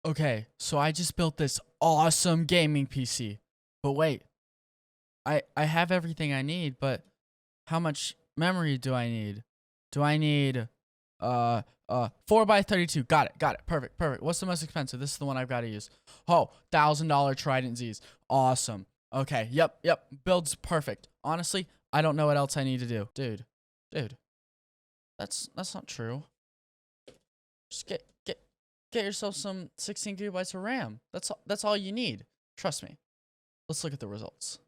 Okay, so I just built this awesome gaming PC. But wait, I have everything I need, but how much memory do I need? Do I need 4 by 32. Got it. Got it. Perfect. Perfect. What's the most expensive? This is the one I've got to use. Oh, $1,000 Trident Z's. Awesome. Okay. Yep. Yep. Build's perfect. Honestly, I don't know what else I need to do. Dude. That's not true. Just get yourself some 16 gigabytes of RAM. That's all you need. Trust me. Let's look at the results.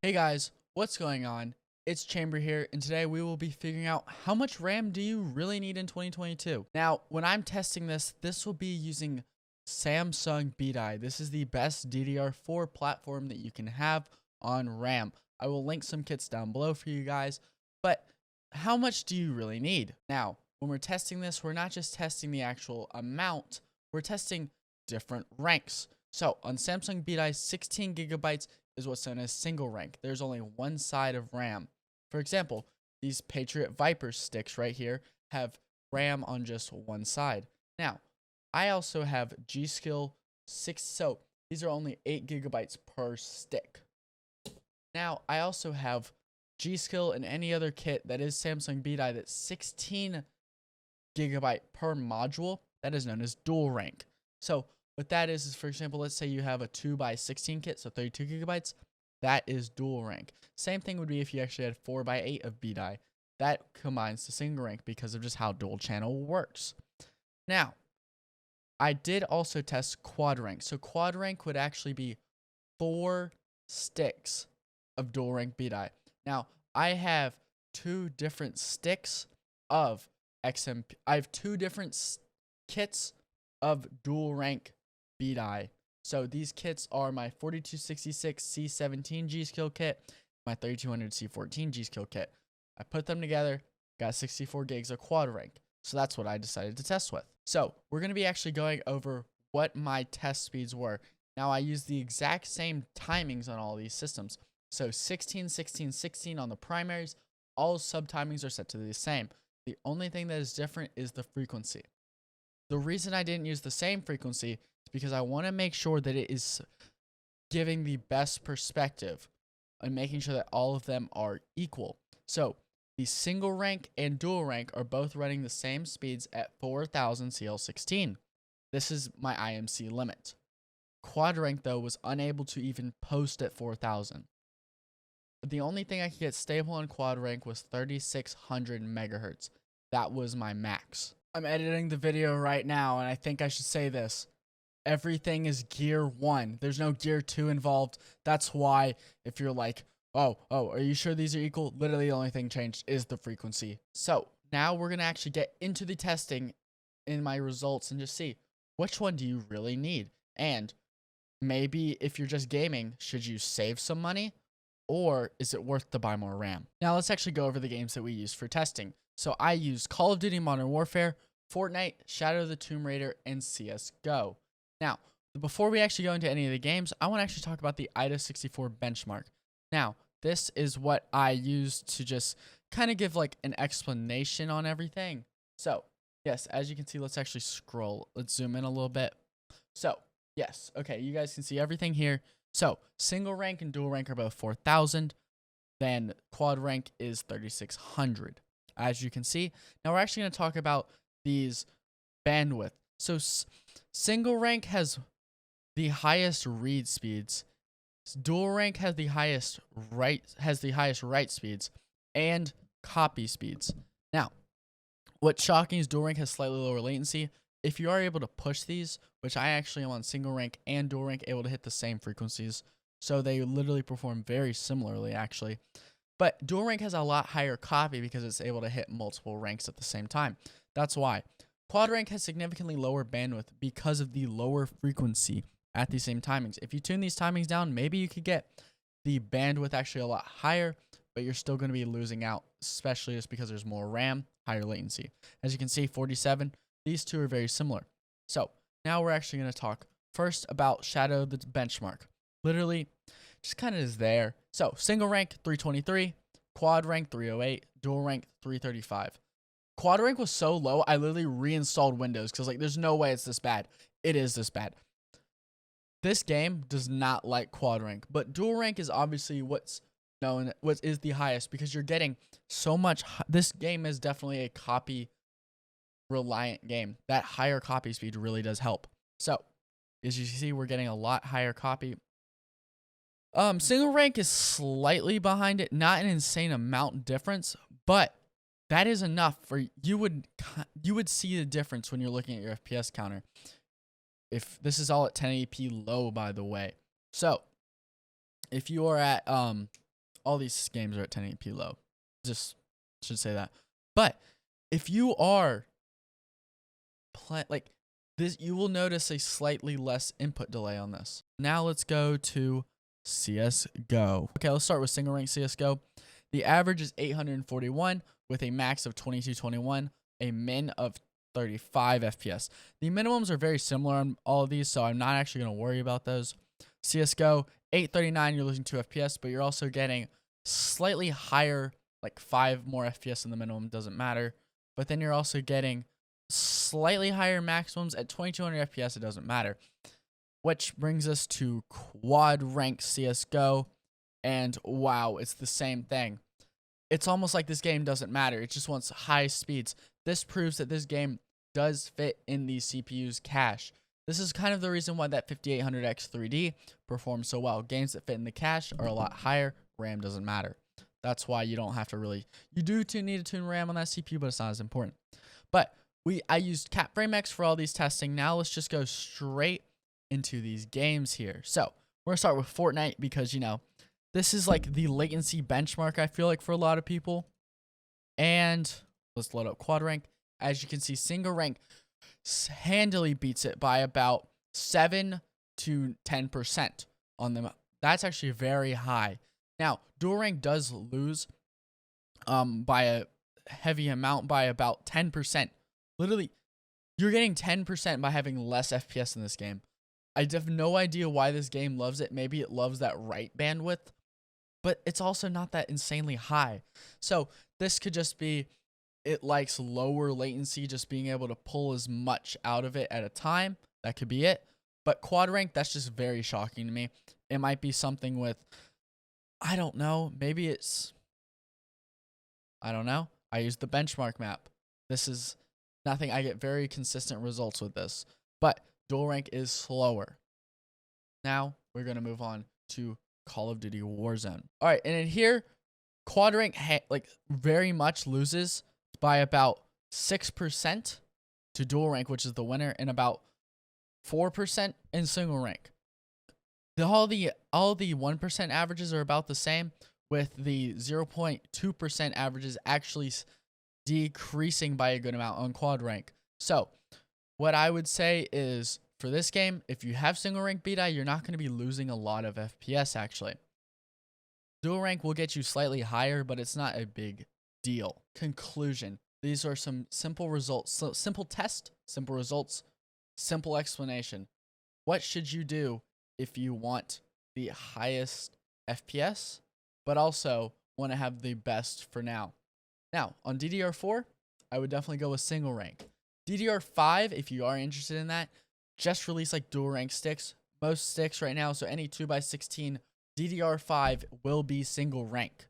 Hey guys, what's going on? It's Chamber here, and today we will be figuring out how much RAM do you really need in 2022. Now, when I'm testing this will be using Samsung BDI. This is the best DDR4 platform that you can have on RAM. I will link some kits down below for you guys, but how much do you really need? Now, when we're testing this, we're not just testing the actual amount, we're testing different ranks. So on Samsung BDI, 16 gigabytes is what's known as single rank. There's only one side of RAM. For example, these Patriot Viper sticks right here have RAM on just one side. Now, I also have G-Skill 6, so these are only 8 gigabytes per stick. Now, I also have G-Skill and any other kit that is Samsung BDI that's 16 gigabyte per module. That is known as dual rank. So what that is for example, let's say you have a 2x16 kit, so 32 gigabytes. That is dual rank. Same thing would be if you actually had 4x8 of BDI. That combines to single rank because of just how dual channel works. Now, I did also test quad rank. So quad rank would actually be 4 sticks of dual rank BDI. Now, I have 2 different sticks of XMP. I have 2 different kits of dual rank BDI. So these kits are my 4266 C17 G-Skill kit, my 3200 C14 G-Skill kit. I put them together, got 64 gigs of quad rank. So that's what I decided to test with. So we're going to be actually going over what my test speeds were. Now I use the exact same timings on all these systems. So 16, 16, 16 on the primaries, all sub timings are set to the same. The only thing that is different is the frequency. The reason I didn't use the same frequency is because I want to make sure that it is giving the best perspective and making sure that all of them are equal. So the single rank and dual rank are both running the same speeds at 4000 CL16. This is my IMC limit. Quad rank though was unable to even post at 4000. The only thing I could get stable on quad rank was 3600 megahertz. That was my max. I'm editing the video right now, and I think I should say this. Everything is gear 1. There's no gear 2 involved. That's why if you're like, oh, are you sure these are equal? Literally the only thing changed is the frequency. So now we're going to actually get into the testing in my results and just see which one do you really need. And maybe if you're just gaming, should you save some money? Or is it worth to buy more RAM? Now let's actually go over the games that we used for testing. So I used Call of Duty Modern Warfare, Fortnite, Shadow of the Tomb Raider, and CSGO. Now, before we actually go into any of the games, I want to actually talk about the IDA64 benchmark. Now, this is what I used to just kind of give like an explanation on everything. So, yes, as you can see, let's actually scroll. Let's zoom in a little bit. So, yes, okay, you guys can see everything here. So, single rank and dual rank are both 4000. Then quad rank is 3600. As you can see, now we're actually going to talk about these bandwidth. So single rank has the highest read speeds. Dual rank has the highest write speeds and copy speeds. Now, what's shocking is dual rank has slightly lower latency. If you are able to push these, which I actually am on single rank and dual rank, able to hit the same frequencies. So they literally perform very similarly, actually. But dual rank has a lot higher copy because it's able to hit multiple ranks at the same time. That's why. Quad rank has significantly lower bandwidth because of the lower frequency at the same timings. If you tune these timings down, maybe you could get the bandwidth actually a lot higher, but you're still going to be losing out, especially just because there's more RAM, higher latency. As you can see, 47, these two are very similar. So now we're actually going to talk first about Shadow the benchmark. Literally, just kind of is there. So single rank 323, quad rank 308, dual rank 335. quad rank was so low, I literally reinstalled Windows because like there's no way it's this bad. It is this bad. This game does not like quad rank, but dual rank is obviously what is the highest because you're getting so much. This game is definitely a copy reliant game. That higher copy speed really does help. So as you see, we're getting a lot higher copy. Single rank is slightly behind it, not an insane amount difference, but that is enough for you would see the difference when you're looking at your FPS counter. If this is all at 1080p low, by the way. So if you are at all these games are at 1080p low. Just should say that. But if you are like this, you will notice a slightly less input delay on this. Now let's go to CS:GO. Okay, let's start with single rank CS:GO. The average is 841 with a max of 2221, a min of 35 FPS. The minimums are very similar on all of these, so I'm not actually going to worry about those. CS:GO 839, you're losing 2 FPS, but you're also getting slightly higher, like 5 more FPS than the minimum, doesn't matter. But then you're also getting slightly higher maximums at 2200 FPS, it doesn't matter. Which brings us to quad rank CS:GO, and wow, it's the same thing. It's almost like this game doesn't matter. It just wants high speeds. This proves that this game does fit in the CPU's cache. This is kind of the reason why that 5800X 3D performs so well. Games that fit in the cache are a lot higher. RAM doesn't matter. That's why you don't have to really... You do need to tune RAM on that CPU, but it's not as important. But I used CapFrameX for all these testing. Now let's just go straight into these games here. So we're going to start with Fortnite because, you know, this is like the latency benchmark, I feel like, for a lot of people. And let's load up quad rank. As you can see, single rank handily beats it by about 7 to 10% on them. That's actually very high. Now, dual rank does lose by a heavy amount, by about 10%. Literally, you're getting 10% by having less FPS in this game. I have no idea why this game loves it. Maybe it loves that write bandwidth, but it's also not that insanely high. So this could just be it likes lower latency, just being able to pull as much out of it at a time. That could be it. But quad rank, that's just very shocking to me. It might be something with, I don't know, maybe it's, I don't know. I use the benchmark map. This is nothing. I get very consistent results with this. But dual rank is slower. Now we're going to move on to Call of Duty Warzone. All right, and in here, quad rank like very much loses by about 6% to dual rank, which is the winner, and about 4% in single rank. All the 1% averages are about the same, with the 0.2% averages actually decreasing by a good amount on quad rank. So what I would say is, for this game, if you have single rank BDI, you're not going to be losing a lot of FPS actually. Dual rank will get you slightly higher, but it's not a big deal. Conclusion. These are some simple results. So simple test, simple results, simple explanation. What should you do if you want the highest FPS, but also want to have the best for now? Now, on DDR4, I would definitely go with single rank. DDR5, if you are interested in that, just release like dual rank sticks. Most sticks right now, so any 2x16 DDR5 will be single rank.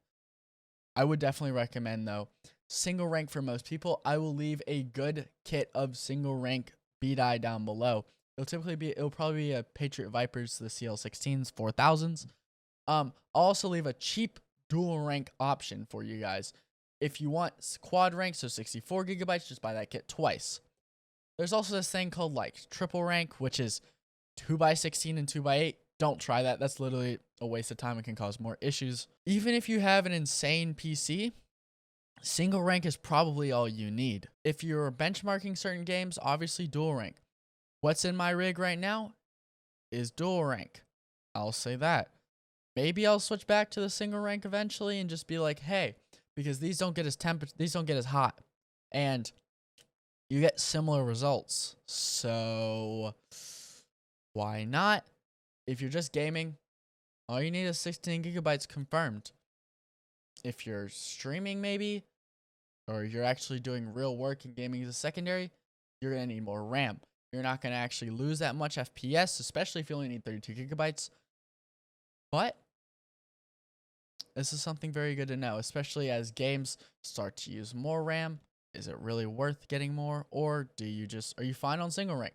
I would definitely recommend though single rank for most people. I will leave a good kit of single rank BDI down below. It'll probably be a Patriot Vipers, the CL16s, 4000s. I'll also leave a cheap dual rank option for you guys. If you want quad rank, so 64 gigabytes, just buy that kit twice. There's also this thing called like triple rank, which is 2x16 and 2x8. Don't try that. That's literally a waste of time and can cause more issues. Even if you have an insane PC, single rank is probably all you need. If you're benchmarking certain games, obviously dual rank. What's in my rig right now is dual rank. I'll say that. Maybe I'll switch back to the single rank eventually and just be like, hey, because these don't get as hot, and you get similar results. So why not? If you're just gaming, all you need is 16 gigabytes confirmed. If you're streaming, maybe or you're actually doing real work and gaming as a secondary, you're going to need more RAM. You're not going to actually lose that much FPS, especially if you only need 32 gigabytes. But this is something very good to know, especially as games start to use more RAM. Is it really worth getting more, or are you fine on single rank?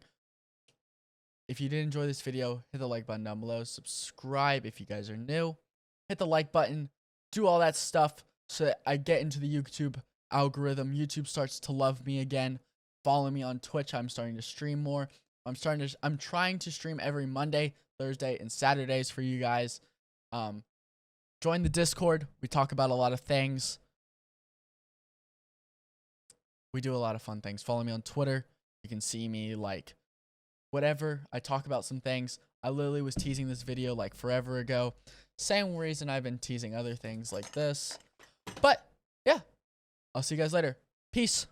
If you did enjoy this video, hit the like button down below, subscribe if you guys are new, hit the like button, do all that stuff so that I get into the YouTube algorithm. YouTube starts to love me again. Follow me on Twitch. I'm starting to stream more. I'm trying to stream every Monday, Thursday, and Saturdays for you guys. Join the Discord. We talk about a lot of things. We do a lot of fun things. Follow me on Twitter. You can see me like whatever. I talk about some things. I literally was teasing this video like forever ago. Same reason I've been teasing other things like this. But yeah, I'll see you guys later. Peace.